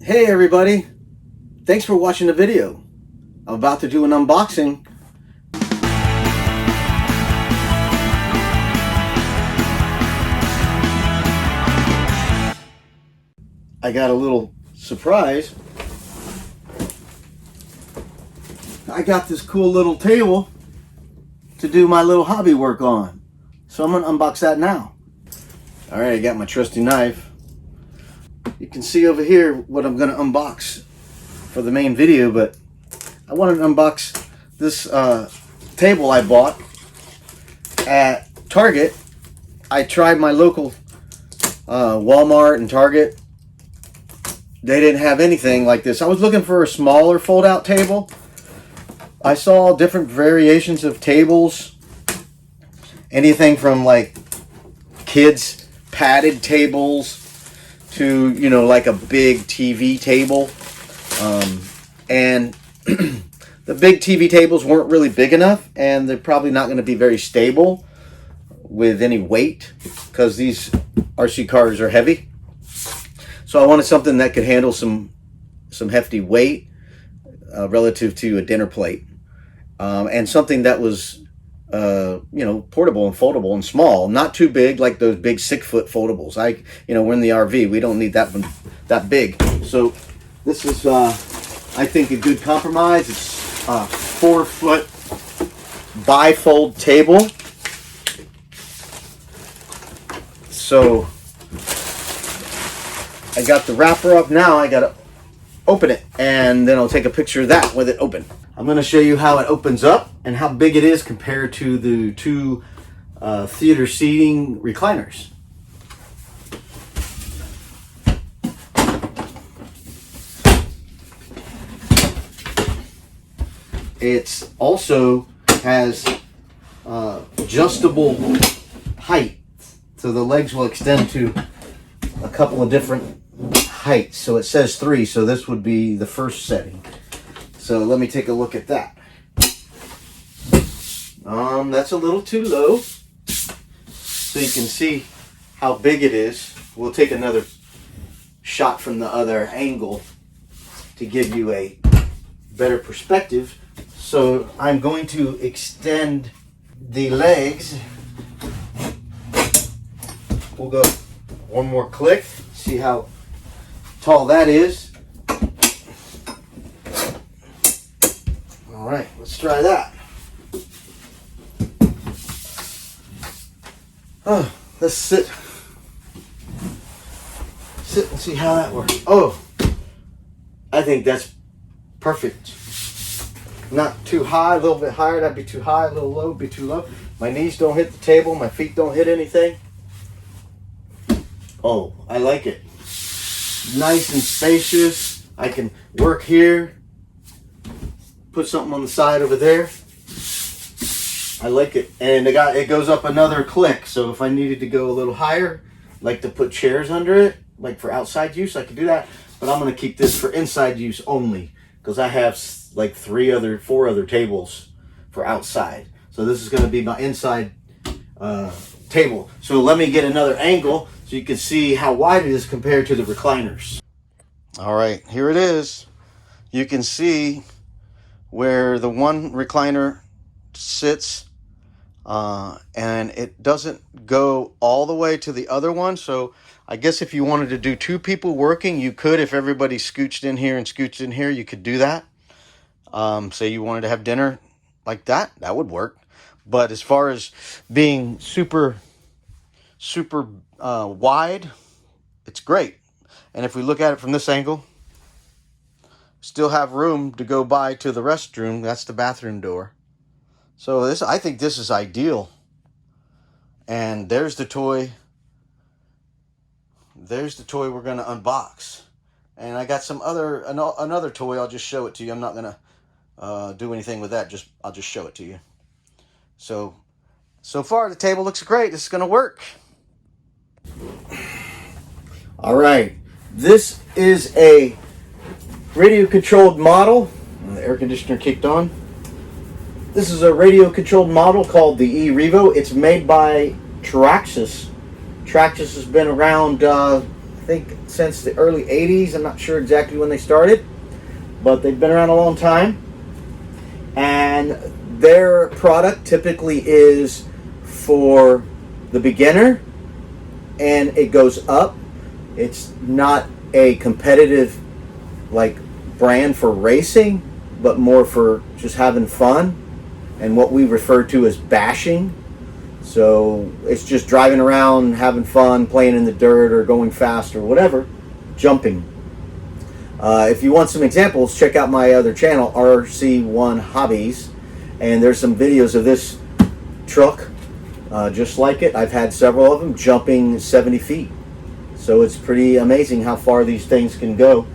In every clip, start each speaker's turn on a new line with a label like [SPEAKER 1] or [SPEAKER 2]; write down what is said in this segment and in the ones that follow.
[SPEAKER 1] Hey everybody, thanks for watching the video. I'm about to do an unboxing. I got a little surprise. I got this cool little table to do my little hobby work on. So I'm gonna unbox that now. All right, I got my trusty knife. You can see over here what I'm gonna unbox for the main video, but I wanted to unbox this table I bought at Target. I tried my local Walmart and Target. They didn't have anything like this. I was looking for a smaller fold-out table. I saw different variations of tables. Anything from like kids padded tables to, you know, like a big TV table. And the big TV tables weren't really big enough, and they're probably not going to be very stable with any weight because these RC cars are heavy. So I wanted something that could handle some hefty weight relative to a dinner plate, and something that was you know, portable and foldable and small, not too big like those big 6-foot foldables. We're in the RV, we don't need that big. So this is I think a good compromise. It's a 4-foot bifold table. So I got the wrapper up. Now I gotta open it, and then I'll take a picture of that with it open. I'm going to show you how it opens up and how big it is compared to the two theater seating recliners. It also has adjustable height, so the legs will extend to a couple of different heights. So it says 3, so this would be the first setting. So let me take a look at that. That's a little too low. So you can see how big it is. We'll take another shot from the other angle to give you a better perspective. So I'm going to extend the legs. We'll go one more click. See how tall that is. All right, let's try that. Oh, let's sit and see how that works. Oh, I think that's perfect. Not too high, a little bit higher, that'd be too high, a little low, be too low. My knees don't hit the table, my feet don't hit anything. Oh, I like it. Nice and spacious. I can work here. Put something on the side over there. I like it. And it goes up another click. So if I needed to go a little higher, like to put chairs under it, like for outside use, I could do that. But I'm going to keep this for inside use only, because I have like 4 other tables for outside. So this is going to be my inside table. So let me get another angle so you can see how wide it is compared to the recliners. All right, here it is. You can see where the one recliner sits, and it doesn't go all the way to the other one. So I guess if you wanted to do 2 people working, you could. If everybody scooched in here and scooched in here, you could do that. Say you wanted to have dinner like that, that would work. But as far as being super wide, it's great. And if we look at it from this angle, still have room to go by to the restroom. That's the bathroom door. So I think this is ideal. And there's the toy. There's the toy we're going to unbox. And I got another toy. I'll just show it to you. I'm not going to do anything with that. I'll just show it to you. So far the table looks great. This is going to work. All right. This is a radio-controlled model. The air conditioner kicked on. This is a radio-controlled model called the eRevo. It's made by Traxxas. Traxxas has been around, I think, since the early 80s. I'm not sure exactly when they started, but they've been around a long time. And their product typically is for the beginner, and it goes up. It's not a competitive like brand for racing, but more for just having fun and what we refer to as bashing. So it's just driving around, having fun, playing in the dirt or going fast or whatever, jumping. If you want some examples, check out my other channel, RC1 Hobbies, and there's some videos of this truck just like it. I've had several of them jumping 70 feet. So it's pretty amazing how far these things can go.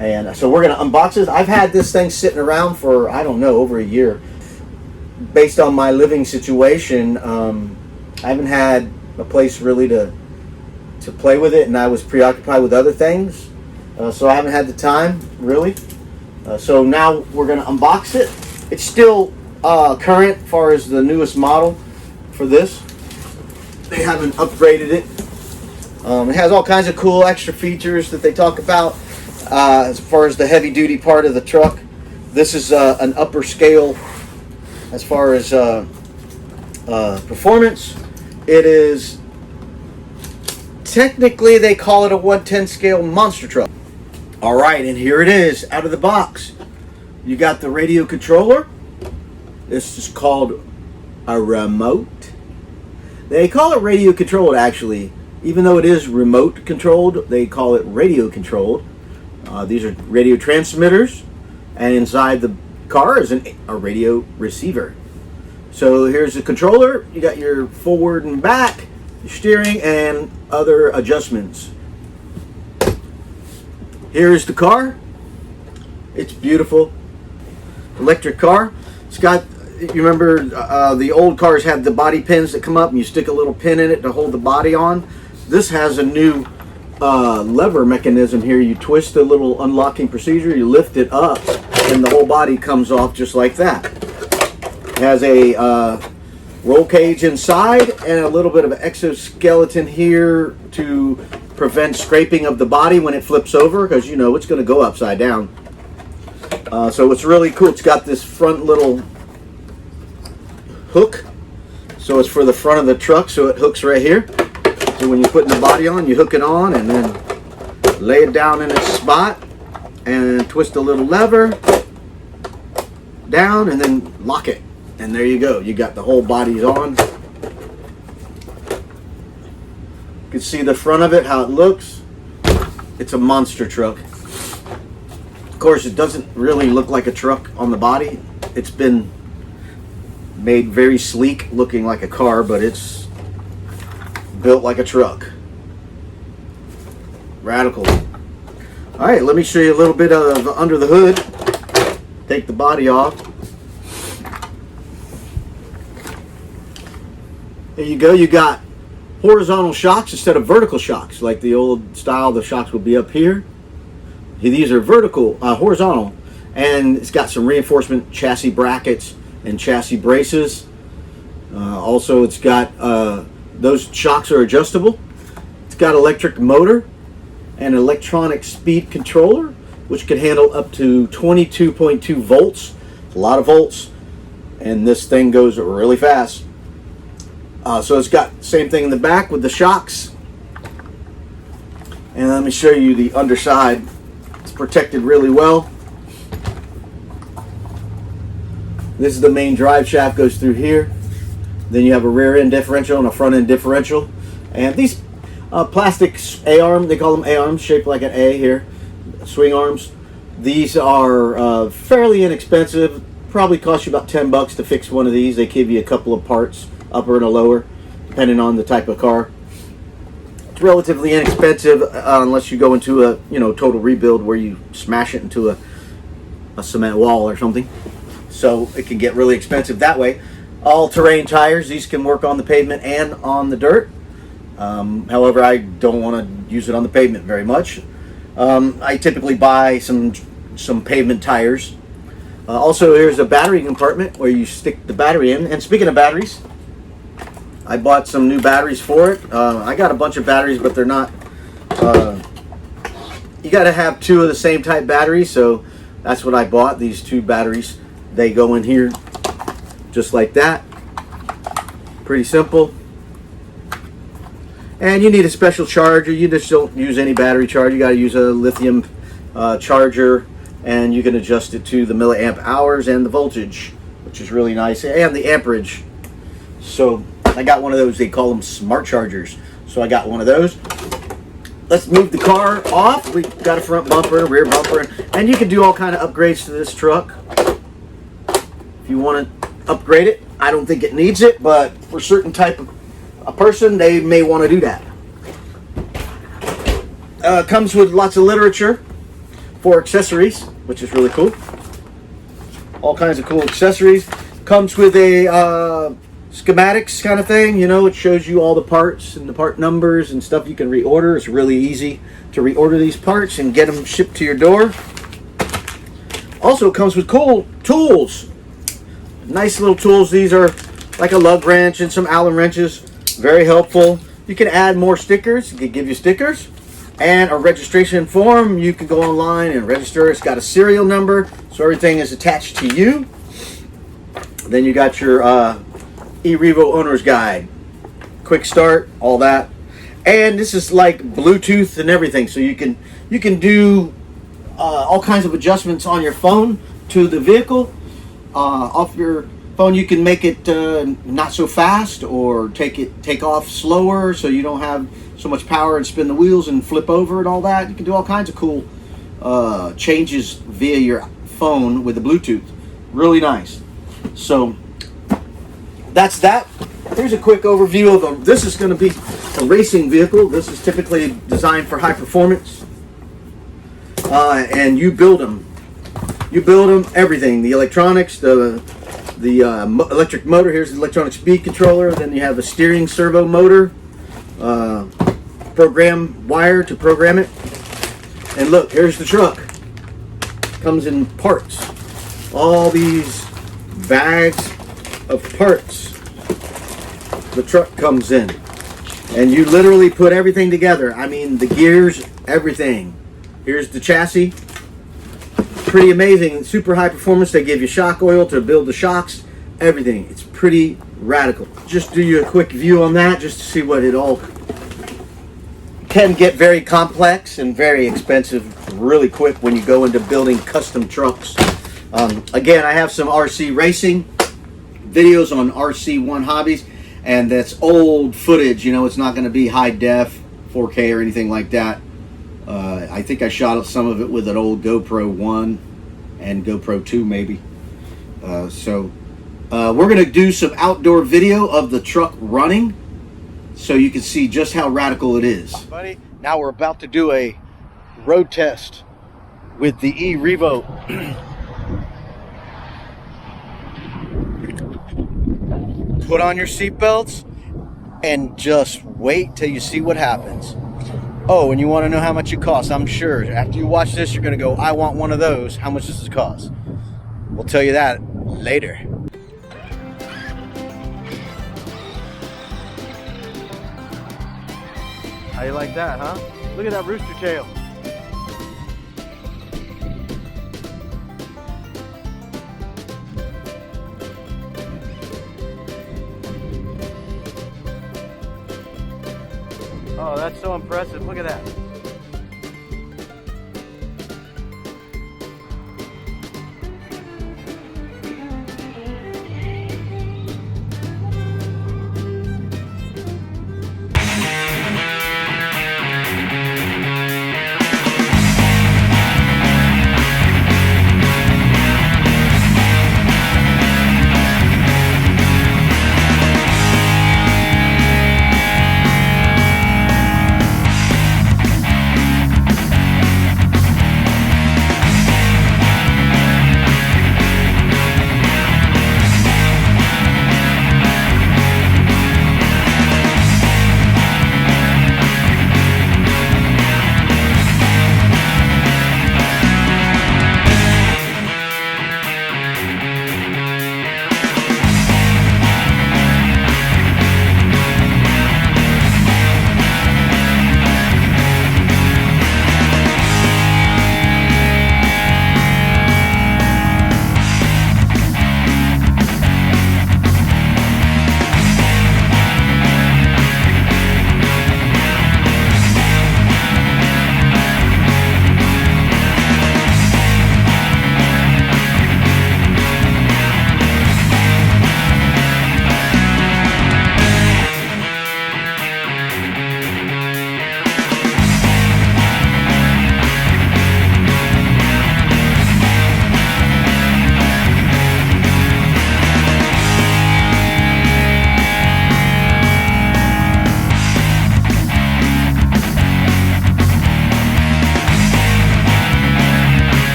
[SPEAKER 1] And so we're going to unbox this. I've had this thing sitting around for, I don't know, over a year. Based on my living situation, I haven't had a place really to play with it, and I was preoccupied with other things. So I haven't had the time, really. So now we're going to unbox it. It's still current as far as the newest model for this. They haven't upgraded it. It has all kinds of cool extra features that they talk about as far as the heavy duty part of the truck. This is an upper scale as far as performance. It is technically, they call it a 110 scale monster truck. All right, and here it is out of the box. You got the radio controller. This is called a remote. They call it radio controlled, actually. Even though it is remote controlled, they call it radio controlled. These are radio transmitters, and inside the car is a radio receiver. So here's the controller. You got your forward and back, your steering, and other adjustments. Here's the car. It's beautiful. Electric car. It's got, you remember the old cars had the body pins that come up and you stick a little pin in it to hold the body on. This has a new lever mechanism here. You twist the little unlocking procedure, you lift it up, and the whole body comes off just like that. It has a roll cage inside and a little bit of an exoskeleton here to prevent scraping of the body when it flips over, because you know it's going to go upside down. So it's really cool. It's got this front little hook, so it's for the front of the truck, so it hooks right here. So when you're putting the body on, you hook it on and then lay it down in its spot and twist a little lever down and then lock it. And there you go. You got the whole bodies on. You can see the front of it, how it looks. It's a monster truck. Of course, it doesn't really look like a truck on the body. It's been made very sleek, looking like a car, but it's built like a truck. Radical. All right, let me show you a little bit of under the hood. Take the body off. There you go. You got horizontal shocks instead of vertical shocks, like the old style. The shocks will be up here. These are horizontal, and it's got some reinforcement chassis brackets and chassis braces. Also, it's got those shocks are adjustable. It's got electric motor and electronic speed controller, which can handle up to 22.2 volts. A lot of volts, and this thing goes really fast. So it's got the same thing in the back with the shocks. And let me show you the underside. It's protected really well. This is the main drive shaft, goes through here. Then you have a rear end differential and a front end differential. And these plastic A-arm, they call them A-arms, shaped like an A here, swing arms. These are fairly inexpensive. Probably cost you about $10 to fix one of these. They give you a couple of parts, upper and a lower, depending on the type of car. It's relatively inexpensive unless you go into a total rebuild where you smash it into a cement wall or something. So it can get really expensive that way. All-terrain tires. These can work on the pavement and on the dirt. However, I don't want to use it on the pavement very much. I typically buy some pavement tires. Also, here's a battery compartment where you stick the battery in. And speaking of batteries, I bought some new batteries for it. I got a bunch of batteries, but they're not You got to have two of the same type batteries, so that's what I bought. These two batteries, they go in here just like that. Pretty simple. And you need a special charger. You just don't use any battery charger. You got to use a lithium charger, and you can adjust it to the milliamp hours and the voltage, which is really nice, and the amperage. So I got one of those. They call them smart chargers. So I got one of those. Let's move the car off. We got a front bumper, rear bumper, and you can do all kind of upgrades to this truck. If you want to upgrade it, I don't think it needs it, but for a certain type of a person, they may want to do that. Comes with lots of literature for accessories, which is really cool. All kinds of cool accessories. Comes with a schematics kind of thing. You know, it shows you all the parts and the part numbers and stuff you can reorder. It's really easy to reorder these parts and get them shipped to your door. Also, it comes with cool tools. Nice little tools. These are like a lug wrench and some Allen wrenches. Very helpful. You can add more stickers. It can give you stickers and a registration form. You can go online and register. It's got a serial number, so everything is attached to you. Then you got your eRevo owner's guide, quick start, all that. And this is like Bluetooth and everything, so you can do all kinds of adjustments on your phone to the vehicle. Off your phone, you can make it not so fast, or take off slower, so you don't have so much power and spin the wheels and flip over and all that. You can do all kinds of cool changes via your phone with the Bluetooth. Really nice. So that's that. Here's a quick overview of this is going to be a racing vehicle. This is typically designed for high performance, and you build them. You build them, everything, the electronics, the electric motor. Here's the electronic speed controller. Then you have a steering servo motor, program wire to program it. And look, here's the truck. Comes in parts. All these bags of parts. The truck comes in. And you literally put everything together. I mean, the gears, everything. Here's the chassis. Pretty amazing. Super high performance. They give you shock oil to build the shocks. Everything. It's pretty radical. Just do you a quick view on that just to see what it all can get. Very complex and very expensive really quick when you go into building custom trucks. Again, I have some RC racing videos on RC1 Hobbies, and that's old footage. You know, it's not going to be high def 4K or anything like that. I think I shot some of it with an old GoPro 1 and GoPro 2 maybe. So we're going to do some outdoor video of the truck running so you can see just how radical it is. Buddy, now we're about to do a road test with the eRevo. Put on your seatbelts and just wait till you see what happens. Oh, and you want to know how much it costs? I'm sure after you watch this, you're going to go, I want one of those. How much does this cost? We'll tell you that later. How you like that, huh? Look at that rooster tail. Oh, that's so impressive. Look at that.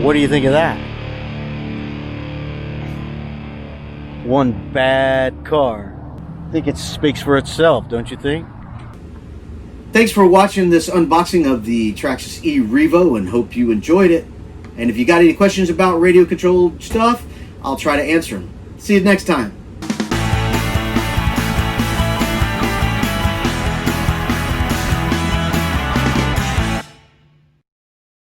[SPEAKER 1] What do you think of that? One bad car. I think it speaks for itself, don't you think? Thanks for watching this unboxing of the Traxxas e-Revo, and hope you enjoyed it. And if you got any questions about radio controlled stuff, I'll try to answer them. See you next time.